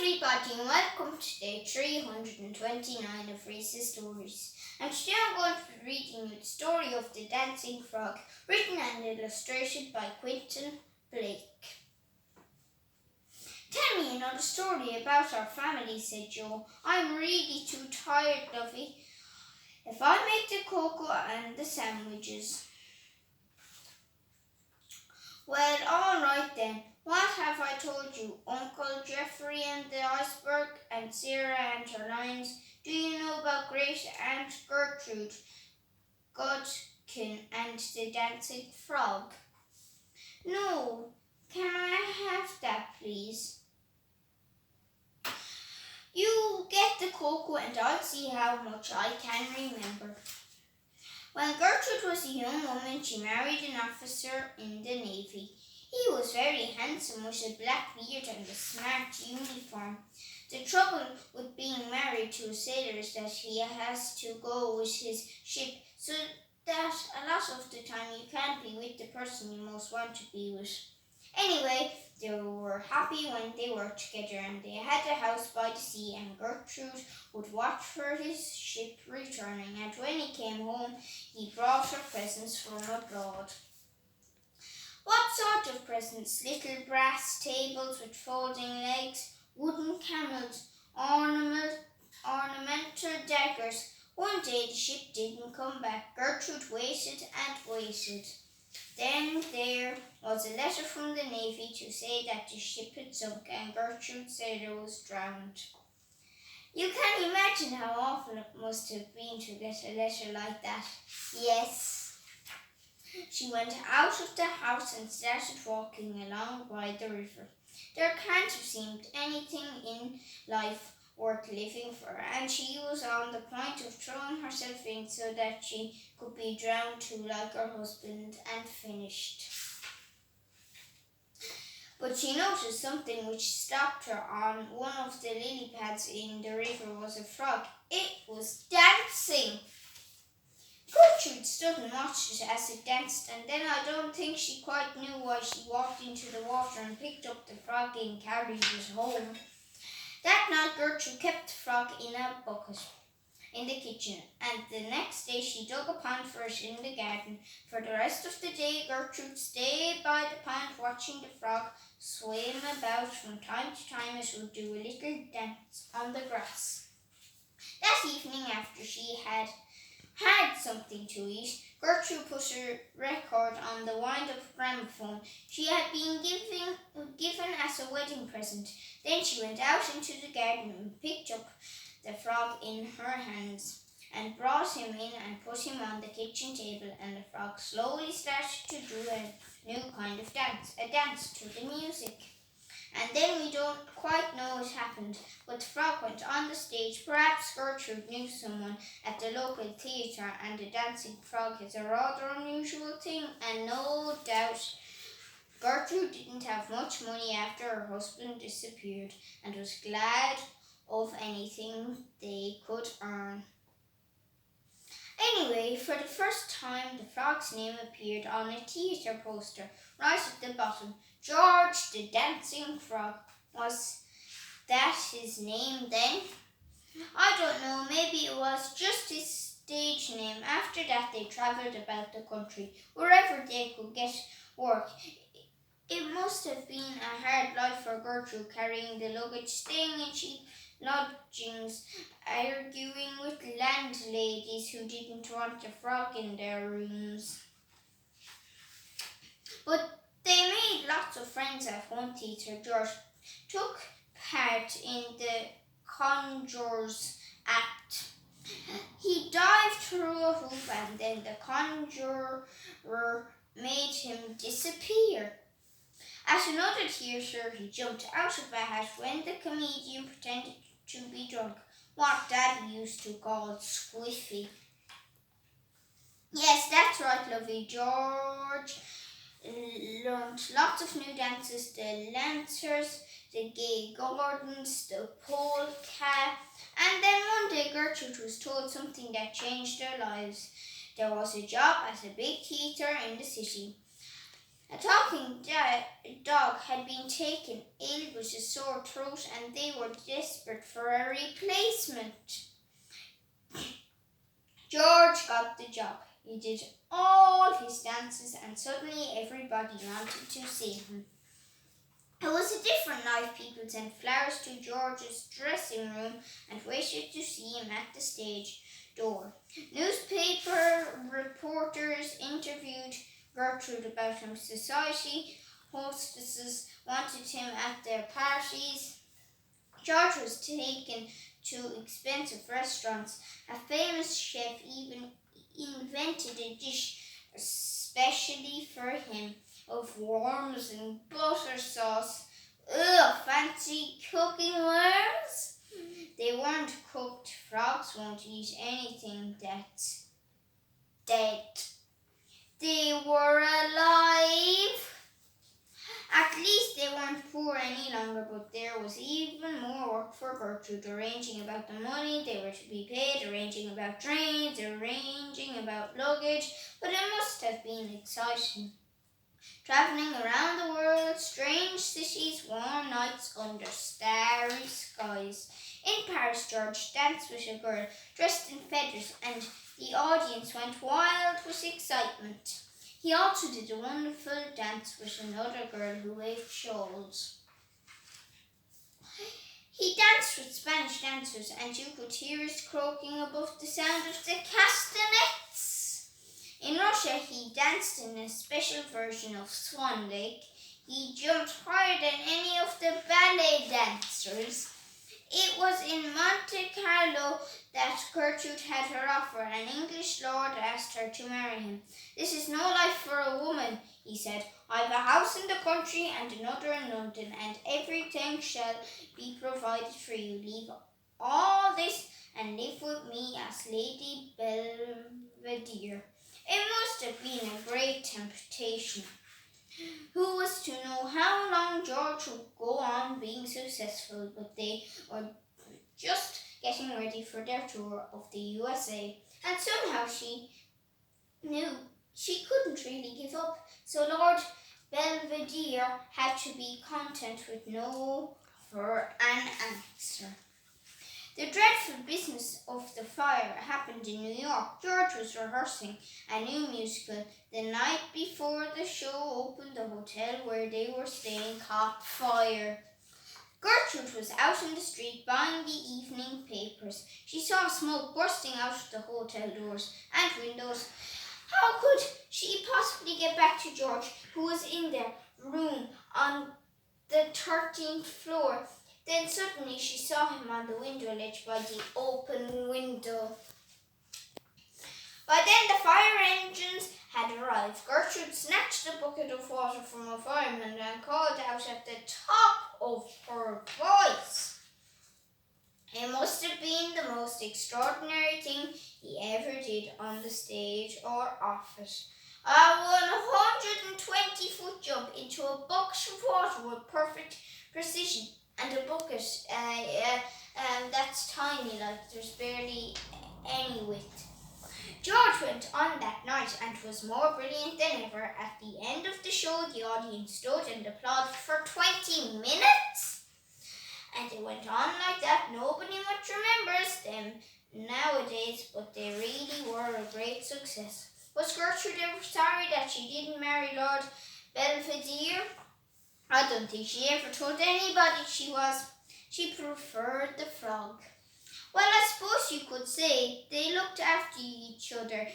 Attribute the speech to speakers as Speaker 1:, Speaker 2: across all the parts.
Speaker 1: everybody and welcome to day 329 of Rhys's stories. And today I'm going to be reading you the story of the dancing frog, written and illustrated by Quentin. Tell me another story about our family, said Joe. I'm really too tired, Lovey. If I make the cocoa and the sandwiches. Well, all right then. What have I told you? Uncle Geoffrey and the iceberg, and Sarah and her lions? Do you know about Great Aunt Gertrude, Godkin, and the dancing frog? No. Can I have that, please? You get the cocoa and I'll see how much I can remember. When Gertrude was a young woman, she married an officer in the Navy. He was very handsome with a black beard and a smart uniform. The trouble with being married to a sailor is that he has to go with his ship, so that a lot of the time you can't be with the person you most want to be with. Anyway, they were happy when they worked together, and they had a house by the sea, and Gertrude would watch for his ship returning, and when he came home, he brought her presents from abroad. What sort of presents? Little brass tables with folding legs, wooden camels, ornamental daggers. One day the ship didn't come back. Gertrude waited and waited. Then there was a letter from the Navy to say that the ship had sunk and Gertrude's sailor was drowned. You can imagine how awful it must have been to get a letter like that. Yes. She went out of the house and started walking along by the river. There can't have seemed anything in life worth living for, and she was on the point of throwing herself in so that she could be drowned too like her husband and finished. But she noticed something which stopped her. On one of the lily pads in the river was a frog. It was dancing. Gertrude stood and watched it as it danced, and then I don't think she quite knew why she walked into the water and picked up the frog and carried it home. That night Gertrude kept the frog in a bucket in the kitchen, and the next day she dug a pond for it in the garden. For the rest of the day Gertrude stayed by the pond watching the frog swim about. From time to time it would do a little dance on the grass. That evening, after she had something to eat, Gertrude put her record on the wind-up gramophone she had been given as a wedding present. Then she went out into the garden and picked up the frog in her hands and brought him in and put him on the kitchen table, and the frog slowly started to do a new kind of dance, a dance to the music. And then we don't quite know what happened, but the frog went on the stage. Perhaps Gertrude knew someone at the local theatre, and the dancing frog is a rather unusual thing, and no doubt Gertrude didn't have much money after her husband disappeared, and was glad of anything they could earn. Anyway, for the first time, the frog's name appeared on a theatre poster, right at the bottom. George the Dancing Frog. Was that his name then? I don't know, maybe it was just his stage name. After that they travelled about the country, wherever they could get work. It must have been a hard life for Gertrude, carrying the luggage, staying in cheap lodgings, arguing with landladies who didn't want a frog in their rooms. But they made lots of friends at one theatre. George took part in the Conjurer's Act. He dived through a hoop, and then the conjurer made him disappear. At another theatre, he jumped out of a hat when the comedian pretended to be drunk, what Daddy used to call squiffy. Yes, that's right, Lovey. George learned lots of new dances, the Lancers, the Gay Gordons, the Polka, and then one day Gertrude was told something that changed their lives. There was a job at a big theatre in the city. A talking dog had been taken ill with a sore throat and they were desperate for a replacement. George got the job. He did all his dances and suddenly everybody wanted to see him. It was a different life. People sent flowers to George's dressing room and waited to see him at the stage door. Newspaper reporters interviewed Gertrude about him. Society hostesses wanted him at their parties. George was taken to expensive restaurants. A famous chef even invented a dish especially for him of worms and butter sauce. Ugh, fancy cooking worms? They weren't cooked. Frogs won't eat anything that's dead. They were alive. At least they weren't poor any longer, but there was even more work for Gertrude, arranging about the money they were to be paid, arranging about trains, arranging about luggage, but it must have been exciting. Travelling around the world, strange cities, warm nights under starry skies. In Paris, George danced with a girl dressed in feathers, and the audience went wild with excitement. He also did a wonderful dance with another girl who waved shawls. He danced with Spanish dancers, and you could hear his croaking above the sound of the castanets. In Russia, he danced in a special version of Swan Lake. He jumped higher than any of the ballet dancers. It was in Monte Carlo that Gertrude had her offer. An English lord asked her to marry him. "This is no life for a woman," he said. "I've a house in the country and another in London, and everything shall be provided for you. Leave all this and live with me as Lady Belvedere." It must have been a great temptation. Who was to know how long George would go on being successful, but they were just getting ready for their tour of the USA, and somehow she knew she couldn't really give up, so Lord Belvedere had to be content with no for an answer. The dreadful business of the fire happened in New York. George was rehearsing a new musical. The night before the show opened, the hotel where they were staying caught fire. Gertrude was out in the street buying the evening papers. She saw smoke bursting out of the hotel doors and windows. How could she possibly get back to George, who was in their room on the 13th floor? Then suddenly she saw him on the window ledge by the open window. By then the fire engines had arrived. Gertrude snatched a bucket of water from a fireman and called out at the top of her voice. It must have been the most extraordinary thing he ever did on the stage or off it. A 120-foot jump into a bucket of water with perfect precision. And a bucket, that's tiny, like there's barely any width. George went on that night and was more brilliant than ever. At the end of the show, the audience stood and applauded for 20 minutes. And it went on like that. Nobody much remembers them nowadays, but they really were a great success. Was Gertrude ever sorry that she didn't marry Lord Belvedere? I don't think she ever told anybody she was. She preferred the frog. Well, I suppose you could say they looked after each other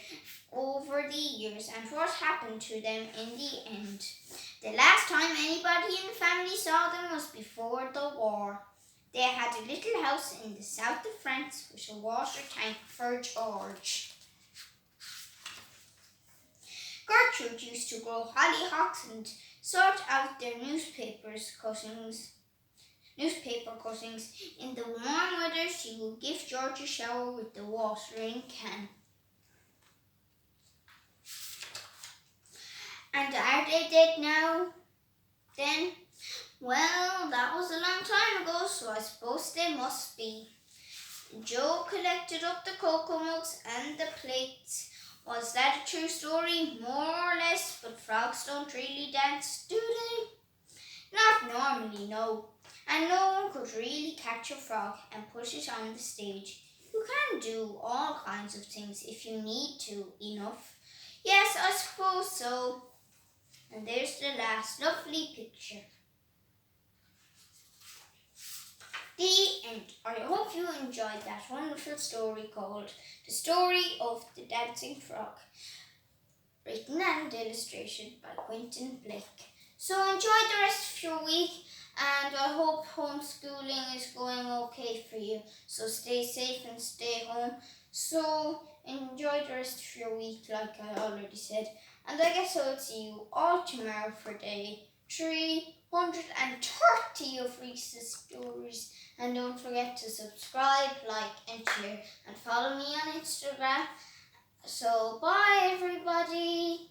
Speaker 1: over the years, and what happened to them in the end? The last time anybody in the family saw them was before the war. They had a little house in the south of France with a water tank for George. Gertrude used to grow hollyhocks and sort out their newspaper cuttings. In the warm weather, she would give George a shower with the watering can. And are they dead now? Then? Well, that was a long time ago, so I suppose they must be. Joe collected up the cocoa mugs and the plates. Was that a true story? More or less, but frogs don't really dance, do they? Not normally, no. And no one could really catch a frog and put it on the stage. You can do all kinds of things if you need to enough. Yes, I suppose so. And there's the last lovely picture. The end. I hope you enjoyed that wonderful story called The Story of the Dancing Frog, written and illustrated by Quentin Blake. So enjoy the rest of your week, and I hope homeschooling is going okay for you. So stay safe and stay home. So enjoy the rest of your week, like I already said. And I guess I'll see you all tomorrow for day 330 of Rhys's stories. And don't forget to subscribe, like and share, and follow me on Instagram. So bye everybody.